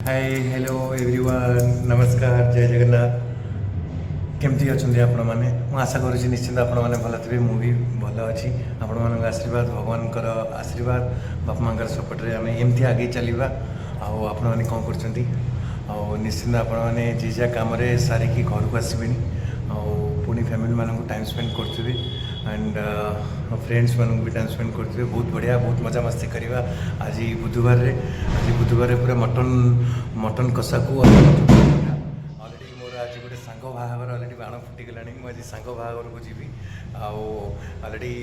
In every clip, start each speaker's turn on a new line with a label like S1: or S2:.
S1: Hi hello everyone नमस्कार जय जगन्नाथ केमती अच्छा आपण मैंने आशा करुँच निश्चिंत आपण मैंने भल थे मुझे भल अच्छी आपण मान आशीर्वाद भगवान आशीर्वाद बापा माँ सपोर्ट आम एमती आगे चलवा आपण मैंने कौन कर निश्चिंत आपण मैंने जे जा कम सारिकी घर को आसबे पुणी फैमिली मानक टाइम स्पेंड करेंगे एंड फ्रेंड्स मानक भी टाइम स्पेंड करेंगे बहुत बढ़िया बहुत मजा मस्ती करवा आज बुधवार पूरा मटन मटन कषा को ऑलरेडी मोर आज गोटे सांग बाहागर ऑलरेडी बाण फुटिगला मुझे सांग बाहागर को जी ऑलरेडी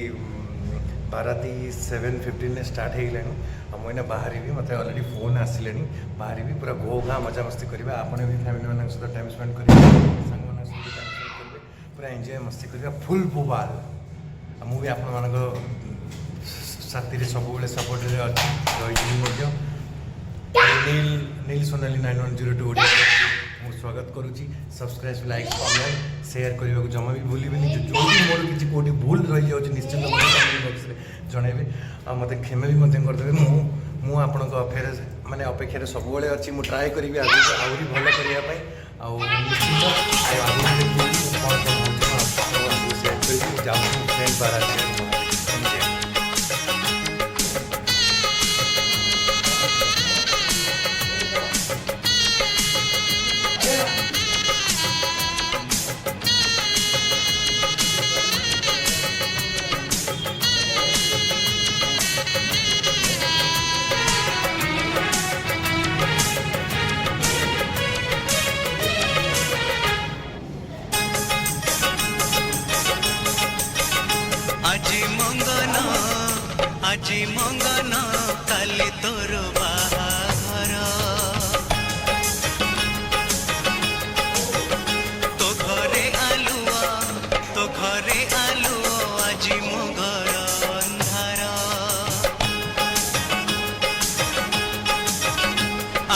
S1: बाराती 7:15 स्टार्ट हो गला मुझे बाहर भी मतलब ऑलरेडी फोन आसिले बाहर भी पूरा घो घा मजा मस्ती करवा आपने भी फैमिली मान सहित टाइम स्पेंड करेंगे सांग मान सहित टाइम स्पेंड करेंगे पूरा एंजॉय मस्ती करवा फुल बोबाल मुझे आपण मान साथी सब सपोर्ट रही नील सोनाली 9102 ओडिया मुझे स्वागत करुँची सब्सक्राइब लाइक कमेंट शेयर करने को जमा भी भूलि जो मोर किसी कौटी भूल रही जाऊँगी निश्चिंत बॉक्स जनइबे आ मत क्षमा भी करदे मु आपण माने अपेक्षा सब अच्छी मुझे ट्राए करी आगे भल करने फ्रेंड बार
S2: আজি মঙ্গন কালি তোর বাহাঘর তো ঘরে আলুয়া আজি মো ঘর অন্ধার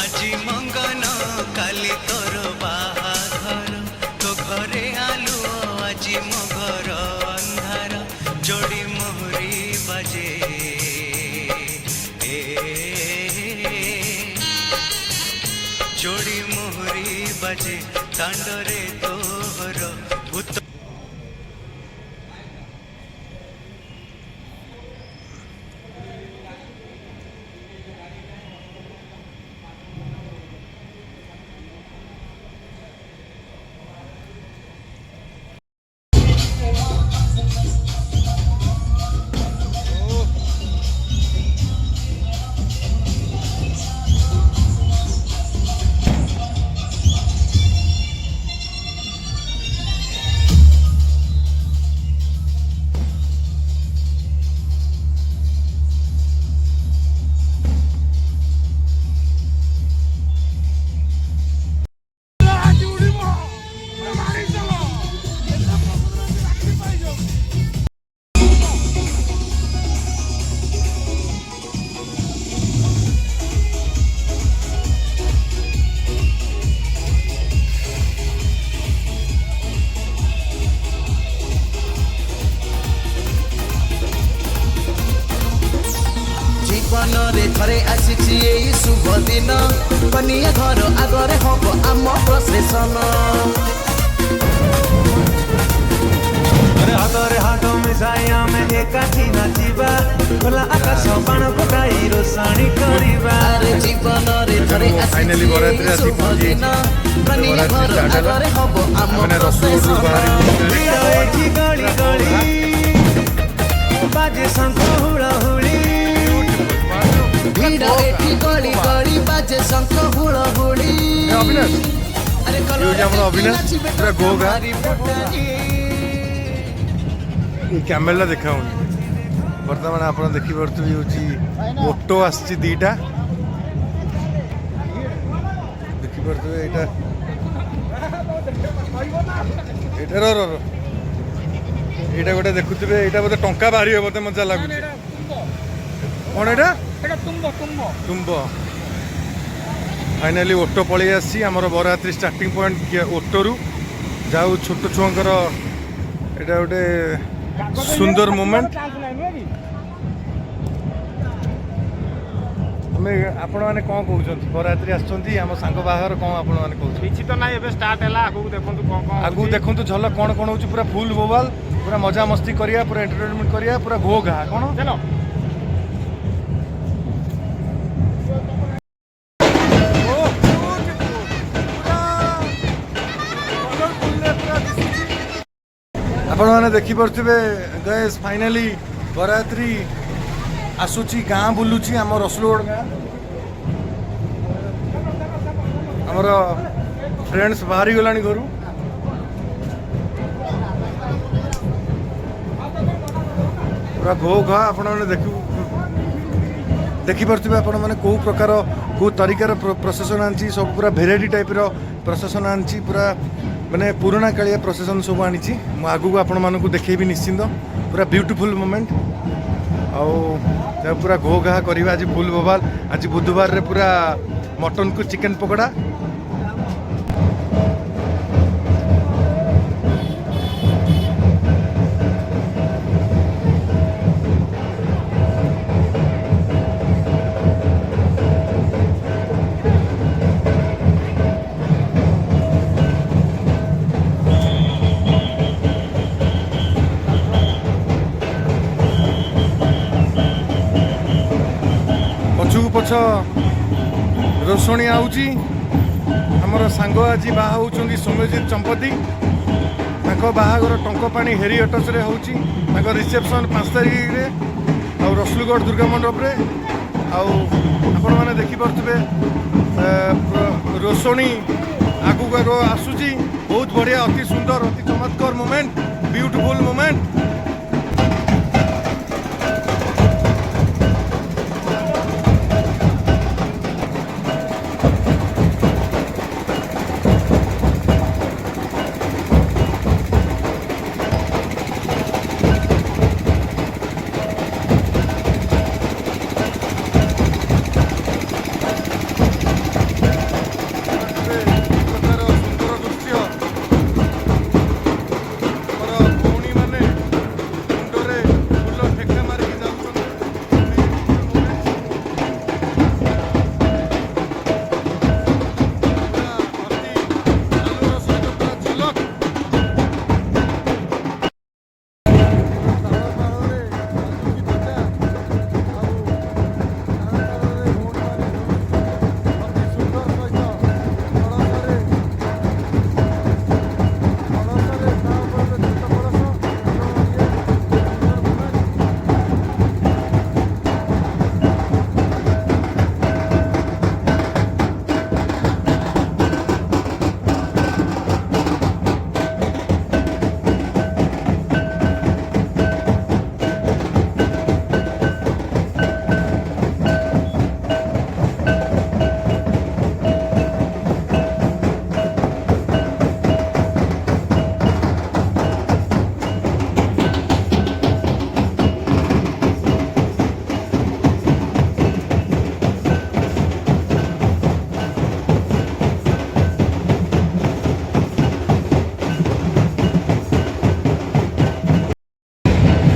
S2: আজি মঙ্গন কালি তোর বাহাঘর তো ঘরে আলুয়া আজি মো ঘর অন্ধার जोड़ी मोहरी बजे जोड़ी मोहरी बजे दांडरे तोहर भूत
S3: जीवनरे थरे आसी शुभ दिन कनिया घर आगरे हम आम प्रसेसन
S4: हाथरे हाथ मिसाई आम एकाठी नाचिबा खोला आकाश बाण फुटाई रोषाणी करिबा
S3: अरे जीवनरे थरे आसी शुभ दिन कनिया घर आगरे हम आम प्रसेसन
S4: गली गली बाजे शंख हुड़हुड़ी
S3: भीड़ एठी गली गली बाजे शंख हुड़हुड़ी अरे
S1: अविनाश पूरा गोगा कैमेल देखा बर्तमान आप देखिपे हूँ ओटो आसी दीटा देखिपे यहाँ गोटे देखुवे यहाँ बोलते टंका बाहर मत मजा लगुच कौन यहाँ तुम्ब फाइनाली ओटो पलि आसी आमर बरयात्री स्टार्टिंग पॉइंट ओटोरू जाऊ छोट छुआंकर यहाँ गोटे सुंदर मोमेंट ଆମେ ଆପଣମାନେ କ'ଣ କହୁଛନ୍ତି? ବରଯାତ୍ରୀ ଆସୁଛନ୍ତି, ଆମ ସାଙ୍ଗ ବାହାଘର କ'ଣ ଆପଣମାନେ କହୁଛନ୍ତି?
S3: କିଛି ତ ନାହିଁ, ଏବେ ଷ୍ଟାର୍ଟ ହେଲା। ଆଗକୁ ଦେଖନ୍ତୁ କ'ଣ କ'ଣ
S1: ଆଗକୁ ଦେଖନ୍ତୁ ଝଲକ କ'ଣ କ'ଣ ହେଉଛି। ପୁରା ଫୁଲ୍ ବୋବାଲ, ପୁରା ମଜାମସ୍ତି କରିବା, ପୁରା ଏଣ୍ଟରଟେନମେଣ୍ଟ କରିବା, ପୁରା ଘୋ ଘା କ'ଣ
S3: ଚାଲ।
S1: ଆପଣମାନେ ଦେଖିପାରୁଥିବେ ଗଏସ୍ ଫାଇନାଲି ବରଯାତ୍ରୀ ଆସୁଛି, ଗାଁ ବୁଲୁଛି ଆମ ରସୁଲଗଡ଼ ଗାଁ। ଆମର ଫ୍ରେଣ୍ଡସ୍ ବାହାରି ଗଲାଣି ଘରୁ। ପୁରା ଘୋ ଘା ଆପଣମାନେ ଦେଖିପାରୁଥିବେ ଆପଣମାନେ କେଉଁ ପ୍ରକାର କେଉଁ ତରିକାର ପ୍ରସେସନ୍ ଆଣିଛି। ସବୁ ପୁରା ଭେରାଇଟି ଟାଇପ୍ର ପ୍ରସେସନ୍ ଆଣିଛି, ପୁରା ମାନେ ପୁରୁଣା କାଳିଆ ପ୍ରସେସନ୍ ସବୁ ଆଣିଛି। ମୁଁ ଆଗକୁ ଆପଣମାନଙ୍କୁ ଦେଖେଇବି ନିଶ୍ଚିନ୍ତ। ପୁରା ବ୍ୟୁଟିଫୁଲ୍ ମୋମେଣ୍ଟ। ଆଉ ପୁରା ଘୋ ଘା କରିବା ଆଜି ଫୁଲ୍ ବୋବାଲ। ଆଜି ବୁଧବାରରେ ପୁରା ମଟନ୍କୁ ଚିକେନ୍ ପକୋଡ଼ା। ପଛକୁ ପଛ ରୋଷଣୀ ଆଉଛି। ଆମର ସାଙ୍ଗ ଆଜି ବାହା ହେଉଛନ୍ତି ସୌମ୍ୟଜିତ ଚମ୍ପତି। ତାଙ୍କ ବାହାଘର ଟଙ୍କପାଣି ହେରି ଅଟସରେ ହେଉଛି। ତାଙ୍କ ରିସେପସନ୍ 5 ତାରିଖରେ ଆଉ ରସୁଲଗଡ଼ ଦୁର୍ଗା ମଣ୍ଡପରେ। ଆଉ ଆପଣମାନେ ଦେଖିପାରୁଥିବେ ରୋଷଣୀ ଆଗକୁ ଆଗ ଆସୁଛି। ବହୁତ ବଢ଼ିଆ, ଅତି ସୁନ୍ଦର, ଅତି ଚମତ୍କାର ମୋମେଣ୍ଟ, ବ୍ୟୁଟିଫୁଲ୍ ମୋମେଣ୍ଟ।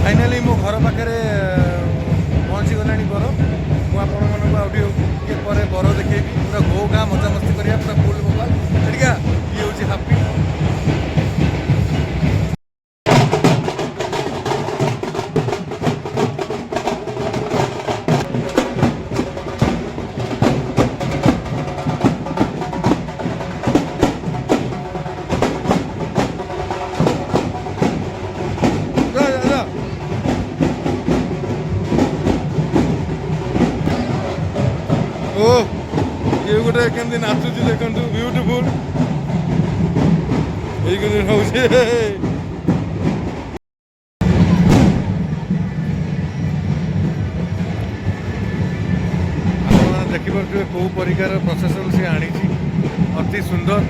S1: ଫାଇନାଲି ମୋ ଘର ପାଖରେ ପହଞ୍ଚିଗଲାଣି ବର। ମୁଁ ଆପଣମାନଙ୍କୁ ଆଉ ଟିକେ ପରେ ବର ଦେଖେଇବି। ପୁରା ଘୋ ଘା ମଜାମସ୍ତି କରିବା, ପୁରା ଫୁଲ୍ ବୋବାଲ। ସେଠିକା ଇଏ ହେଉଛି ହାପି। ଓ ଇଏ ଗୋଟେ କେମିତି ନାଚୁଛି ଦେଖନ୍ତୁ, ବ୍ୟୁଟିଫୁଲ୍ ହେଇକି ହଉଛି। ଆପଣମାନେ ଦେଖିପାରୁଥିବେ କେଉଁ ପରିକାର ପ୍ରସେସନ୍ ସେ ଆଣିଛି। ଅତି ସୁନ୍ଦର,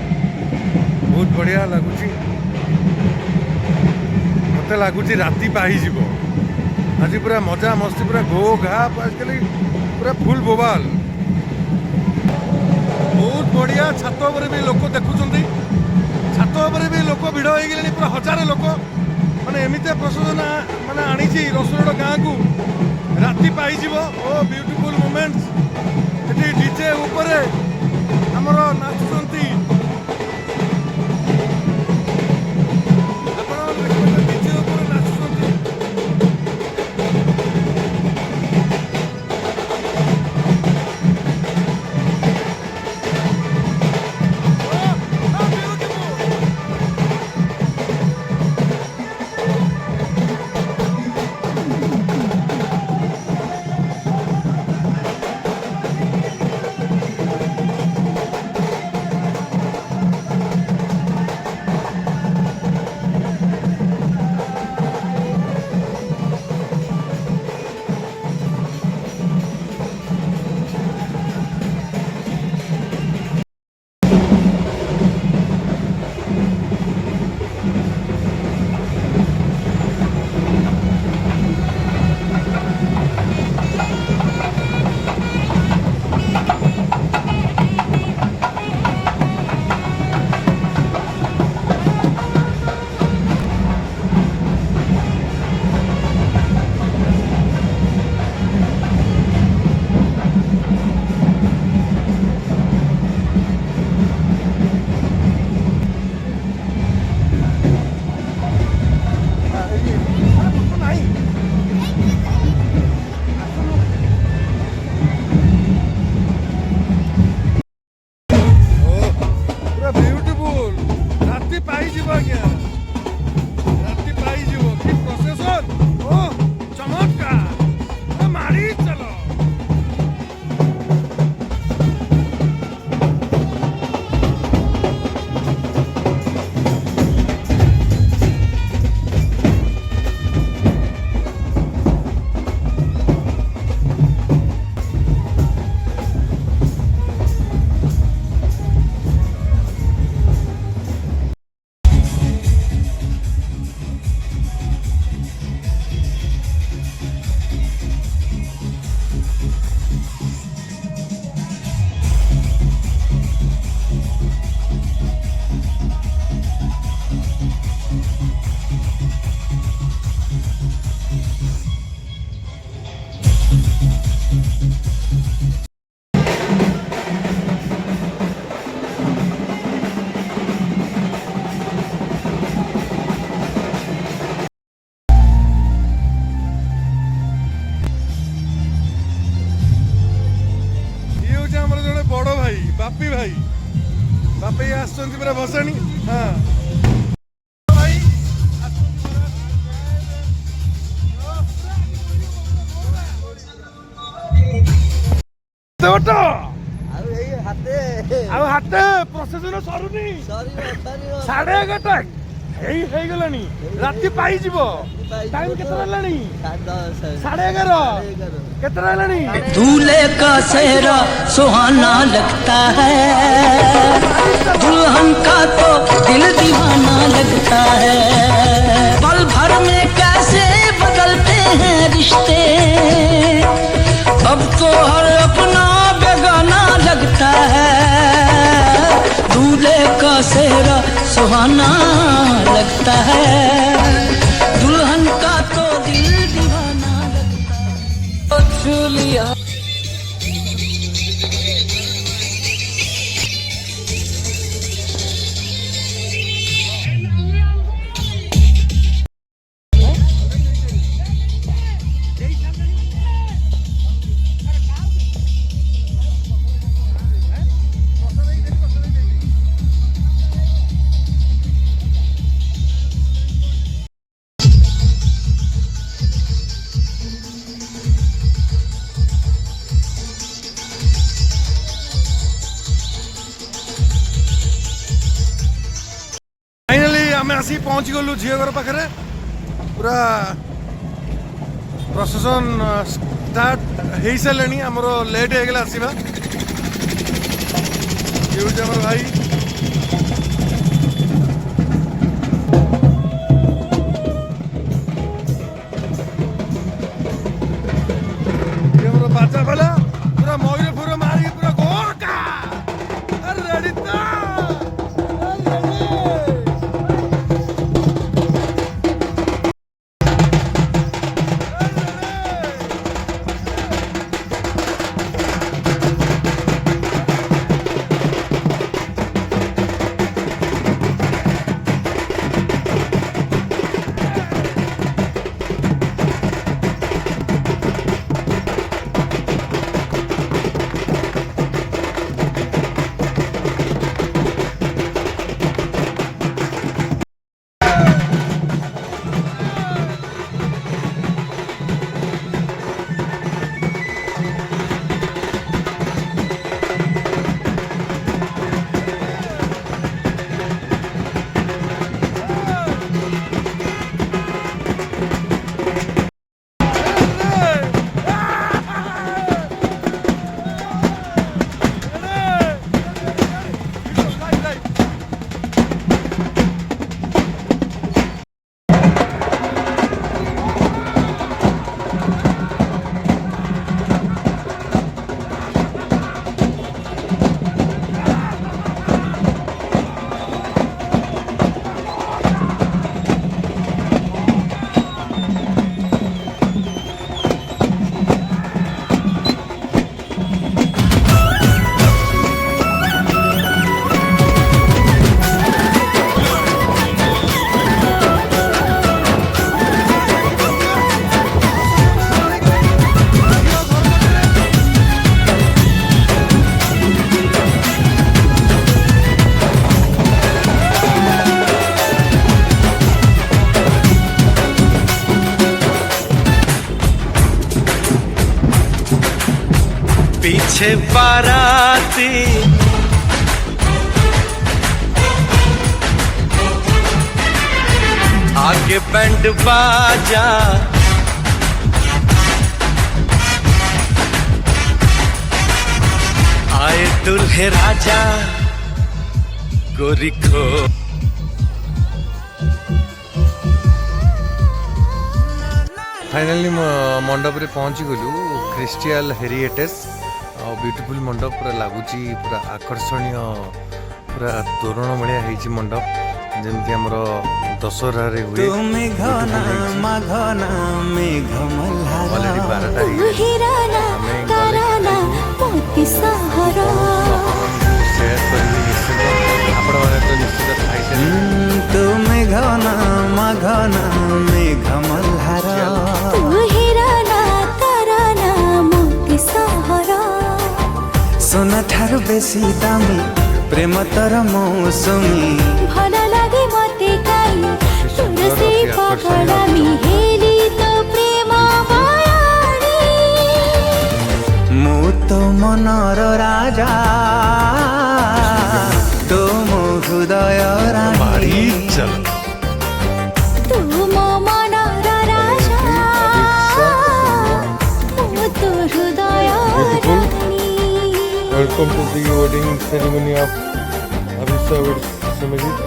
S1: ବହୁତ ବଢ଼ିଆ ଲାଗୁଛି। ମୋତେ ଲାଗୁଛି ରାତି ପାହିଯିବ ଆଜି। ପୁରା ମଜା ମସ୍ତି, ପୁରା ଘୋ ଘା, ଆଜିକାଲି ପୁରା ଫୁଲ୍ ବୋବାଲ। ବହୁତ ବଢ଼ିଆ। ଛାତ ଉପରେ ବି ଲୋକ ଦେଖୁଛନ୍ତି, ଛାତ ଉପରେ ବି ଲୋକ ଭିଡ଼ ହେଇଗଲେଣି, ପୁରା ହଜାର ଲୋକ। ମାନେ ଏମିତିଆ ପ୍ରସେସନ୍ ମାନେ ଆଣିଛି ରସୁଲଗଡ଼ ଗାଁକୁ। ରାତି ପାଇଯିବ। ଓ ବ୍ୟୁଟିଫୁଲ୍ ମୋମେଣ୍ଟସ୍।
S3: डीजे ऊपर आमर नाचुंती डीजे ऊपर नाचुंती बड़ भाई बापी आसुँच पूरा भसाणी हाँ भाई हाते प्रसेसन सरुनी 11:30 ହେଇଗଲାଣି ରାତି ପାଇଯିବ टाइम केतना हेलानी 11:30 केतना हेलानी
S5: दूल्हे का सेहरा सुहाना लगता है दुल्हन का तो दिल दीवाना लगता है पल भर में कैसे बदलते हैं रिश्ते अब तो हर अपना बेगाना लगता है दूल्हे का सेहरा सुहाना लगता है दुल्हन का तो दिल दीवाना लगता है छू लिया
S3: आमे आसी पहुँच गलु झील घर पाखे पूरा प्रसेसन स्टार्ट हो सारे आमर लेट हो गला आसवा ये आमर भाई बाजा भला पूरा मयूर फूर मारी पूरा गोका रेडी
S2: पीछे बाराती आगे बैंड बाजा आए दुल्हे राजा गोरी खो
S1: फाइनाली मंडप रे पहुंची गलु क्रिस्टियल हेरिटेज ब्यूटीफुल मंडप पूरा लगुच पूरा आकर्षणीय पूरा तोरण भाया होती मंडप जमती आमर दशहरा रे हुए ऑलरेडी 12टा शेयर करेंगे निश्चित आपण मैंने तो निश्चित खाई
S4: सोना ठारू बेसी दामी प्रेम तर मौसमी
S6: भल लागे मते काई तुलसी पकड़ामी हेली तो प्रेम मायाणी
S4: मु तो मनर राजा तो मो हृदय रानी
S1: चल
S6: तू मो मनर राजा मु तो हृदय रानी
S1: welcome to the wedding ceremony of Abhisha with Sumajit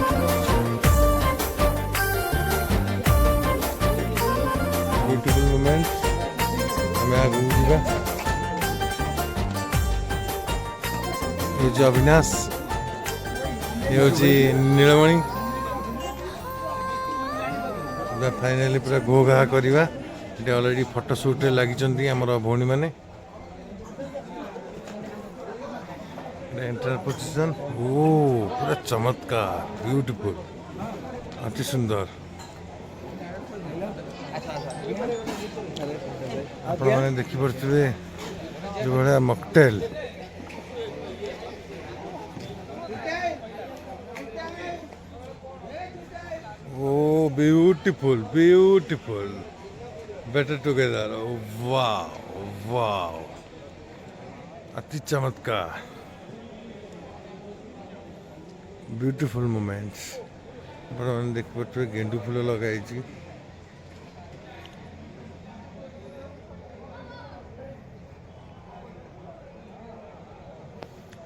S1: beautiful moments हमें आगे जीवा ये जो अविनाश ये होची नीलमणि फाइनाली पूरा घो घा करवा ऑलरेडी फोटो शूट लगी आमर भौणी मैंने एंटर पोजिशन ओ पूरा चमत्कार ब्यूटीफुल अति सुंदर आपण मैंने देखी पारे जो भाया मॉकटेल ओ beautiful beautiful better together wow wow अति चमत्कार ब्यूटीफुल मोमेंट्स मैंने देख पारे गेंडू फूल लगाई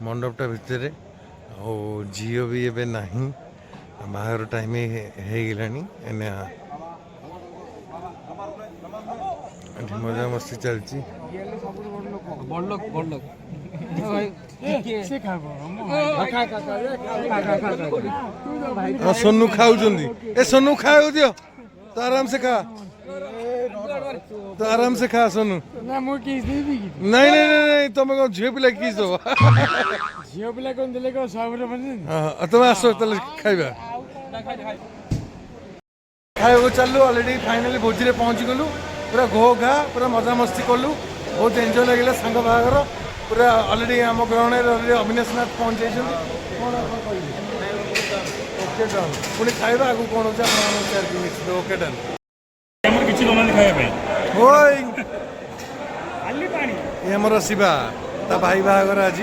S1: मंडपटा भितर झील भी एबे नहीं बाहर टाइम हो गलानी मजा मस्ती चलती सोनू खाऊ ए सोनू खाऊ दियो तो आराम से खा तो आराम से खा सोनू नहीं नहीं नहीं तुम कौन झील पिला किस दो
S3: झील पिला कौन दिले को सब
S1: तुम आस खाइबा खाइबा चलू ऑलरेडी फाइनली भोजी रे पहुंची गलु पूरा घो घा पूरा मजा मस्ती कलु बहुत एंजॉय लगे सांग बाहर पूरा ऑलरेडी आम ग्रहण अविनाश नाथ पहुंच जाइए ओके डन पुणी खाइबा आगु कौन होचे निश्चित ओके डन
S3: किसी दौरान खाया
S1: होय ये हमर शिवा ता भाई बाहागर आज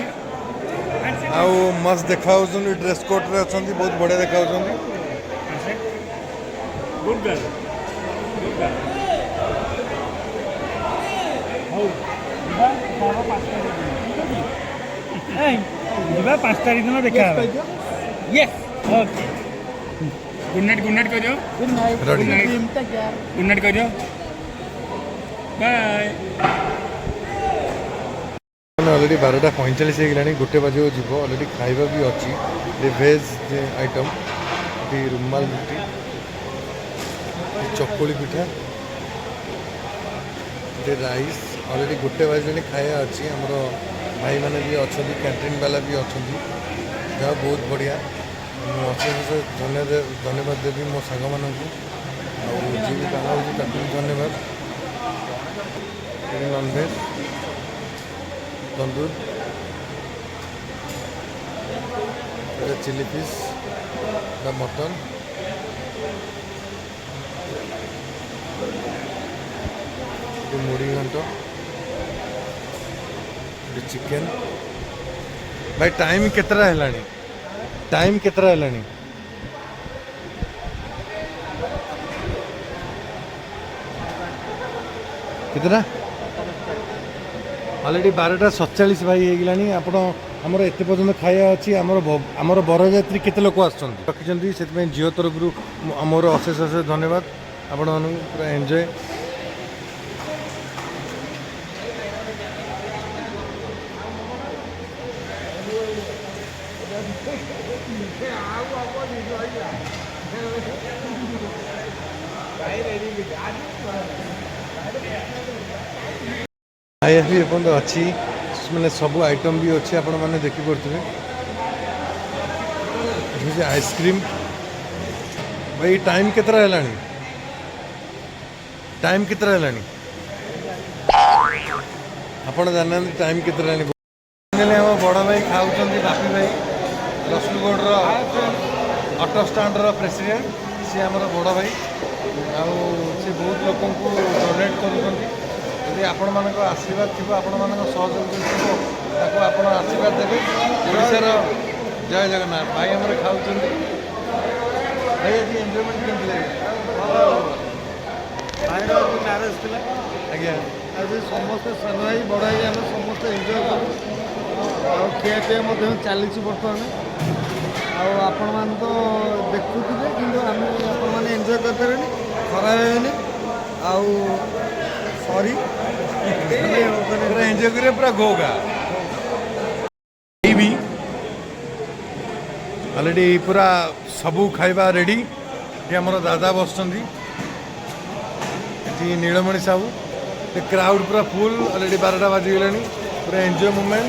S1: आउ मस्त देखा ड्रेस कोड रे अछंती बहुत बढ़िया देखा
S3: गुड गर्ल ଯିବା 5 ତାରିଖ ଦିନ ଦେଖା ହେବ यस ओके गुड नाइट करियो गुड नाइट करियो बाय
S1: ऑलरेडी 12:45 हो गलानी गोटे बजे जीव ऑलरेडी खाइबा भी अच्छी वेज आइटम ये रुमाल रुटी चकुली पिठा राइस ऑलरेडी गोटे बजे खाया अच्छी आमर भाई मैंने भी अच्छा कैंटीन वाला भी अच्छा जहाँ बहुत बढ़िया मुझे धन्यवाद देवी मो सांग मानू जी भी खाना हो धन्यवाद नॉनभेज तंदूर चिली फिश मटन मुड़ी घंट चिकेन भाई टाइम केतरा हेलानी टाइम केतरा हेलानी केतरा ऑलरेडी 12:47 भाई होगलानी आपण आमर एत पर्यटन खाया अच्छी आमर बरयात्री केते लोक रखिंट से झील तरफ मोर अशेष अशेष धन्यवाद आपण मानू पूरा एंजॉय खाया भी एपर्त अच्छी मैंने सब आइटम भी अच्छे आपण मैंने देखिपे आइसक्रीम भाई टाइम केतरा है टाइम केतरा है आपण जाना टाइम केतरा है बड़ भाई खाऊँ बापी भाई रसुलगढ़ ऑटो स्टैंड प्रेसिडेंट सी आमर बड़ भाई से बहुत लोक डोनेट कर आपण मान आशीर्वाद थी आपण मान सहयोग थी आप आशीर्वाद देवे ओडार जय जगन्नाथ भाई आम खाऊँ भाई आज एंजॉयमेंट केमती लगे मैरेज थी आज्ञा आज समस्त सान भाई बड़ भाई आम समस्त एंजॉय करूँ खिया पिया चली बर्तमान आपण मान तो देखुथे कि आम आप एंजॉय करते खराब आउ सॉरी एंजॉय करिए पूरा गोगा भी ऑलरेडी पूरा सबू खाइबा रेडी ये आमर दादा बस नीलमणि साहू क्राउड पूरा फुल ऑलरेडी 12टा बाजिगला पूरा एंजॉय मोमेंट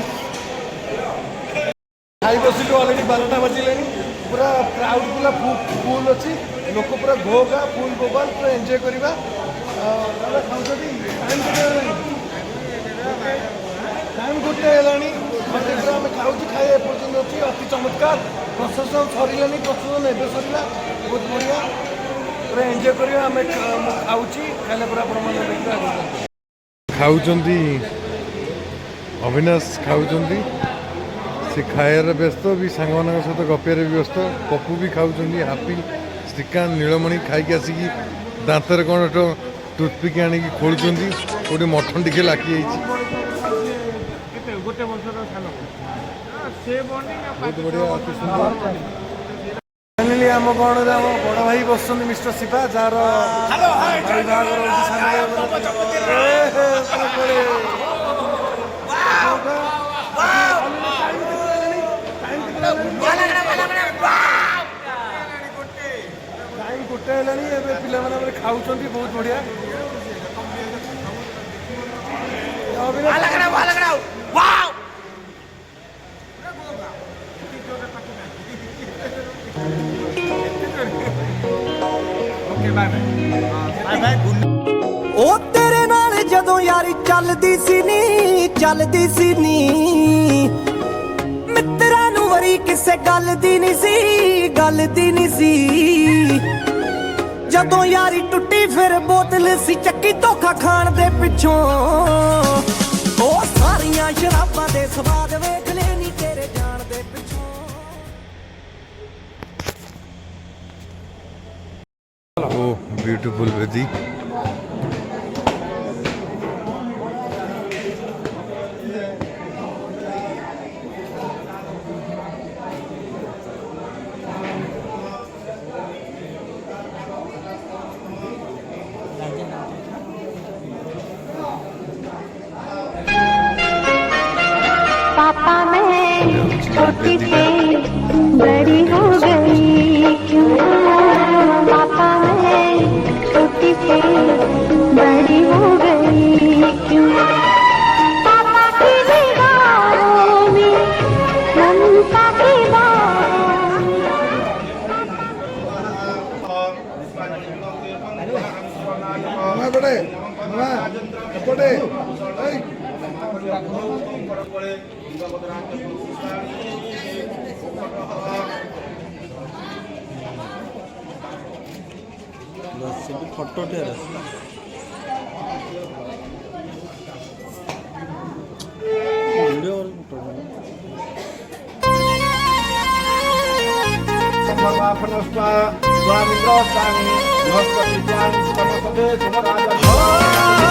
S1: खाई बसिलु ऑलरेडी 12टा बाजिले पूरा क्राउड पूरा फुल अच्छी लोक पूरा घोगा फुल गोबाल पूरा एंजॉय करवा टाइम गोटे है आम खाऊ खाए पर्यटन अच्छी अति चमत्कार प्रशासन सरलानी प्रशासन एवं सरला बहुत बढ़िया पूरा एंजॉय करवा आम खाऊ खाइला पूरा आप खाऊँ अविनाश खाऊँ से खायर व्यस्त भी सांग सहित गपियार भी व्यस्त पप्पू भी खाऊँ हापी श्रीकांत नीलमणि खाई आसिकी दांतर कौन टूथपिक आनिक खोलुं गोटे मटन टे लाखी बहुत बढ़िया अति सुंदर फाइनाली आम गण आम बड़ भाई बस मिस्टर शिवा जार टाइम गोटे है पे खाऊँ बहुत बढ़िया
S7: ओ तेरे नाल जदों यारी चलदी सी नी मित्रा नू वरी किसे गल दी नहीं सी जदों यारी टुट्टी फिर बोतल सी चक्की धोखा खाण दे पिछों ओ सारियां शराबां दे स्वाद वेख ले नी तेरे जान दे पिछों
S1: ओ ब्यूटीफुल वेदी
S6: पापा मैं छोटी से बड़ी हो गई क्यों पापा मैं छोटी से बड़ी हो गई क्यों पापा की दीवारों में ममता की बाहों
S1: में बड़े बड़े
S3: फोटो
S8: सर्वाफनस्वा स्वामिन्द्रस्तानि बृहस्पतिज्ञान समसदे सुमराज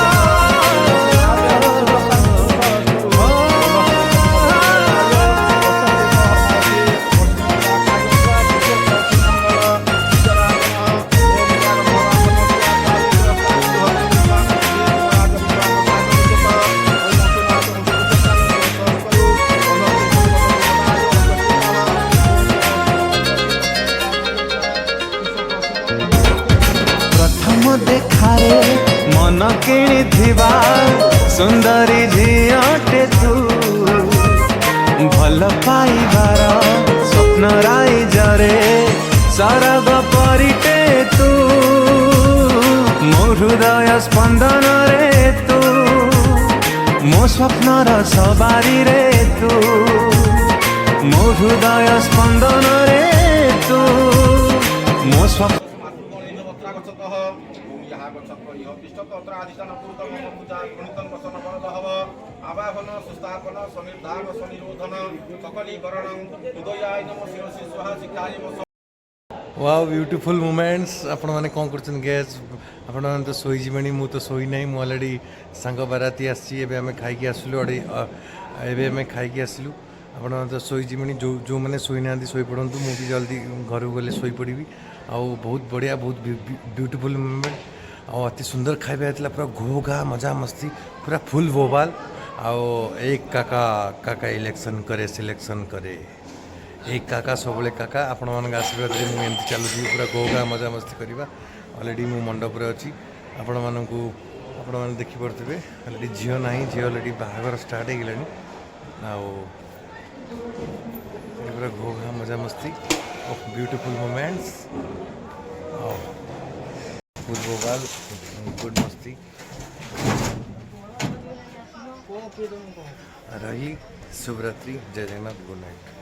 S4: प्रथम देखारे मन किणिथिबा सुंदरी झियाटे तू भल पाइबार स्वप्न राइजरे सरग परिटे तू मो हृदय स्पंदन रे तू मो स्वप्नर सवारी रे तू मो हृदय स्पंदन रे तू मो स्वप्न
S8: आवाहन सुस्थापन सनिर्धान सनिरोधन सकलीकरण उदयाय नमः शिरसि स्वाहा शिखाय
S1: वाओ ब्यूटीफुल मोमेंट्स आपण मैंने कौन कर गैस आपण मैंने तो शोई जीवे मु तो शोई ना मु अलरेडी सांग बाराती आसी आम खाई आसलु एवं आम खाई आसलु आपण मैंने तो शोई जीवे जो जो मैंने शोई ना शोई पड़ू मु भी जल्दी घर को गले शोई पड़ी आउ बहुत बढ़िया बहुत ब्यूटीफुल मोमेंट और अति सुंदर खाଇବା ହେଇଥିଲା पूरा घो घा मजा मस्ती पूरा फुल बोबाल आओ एक काका काका इलेक्शन करे सिलेक्शन करे एक काका सब काका आपण मान आशीर्वाद मुझे चलुची पूरा घो घा मजा मस्ती करवा अलरेडी मु मंडप अच्छी आपण मानक आपण मैंने देखिपे अलरेडी झील ना झील अलरेडी बाहागर स्टार्ट हो गला पूरा घो घा मजा मस्ती ऑफ ब्यूटीफुल मोमेंट्स फुल बोबाल गुड मस्ती रही शुभ रात्रि जय जगन्नाथ गुड नाइट।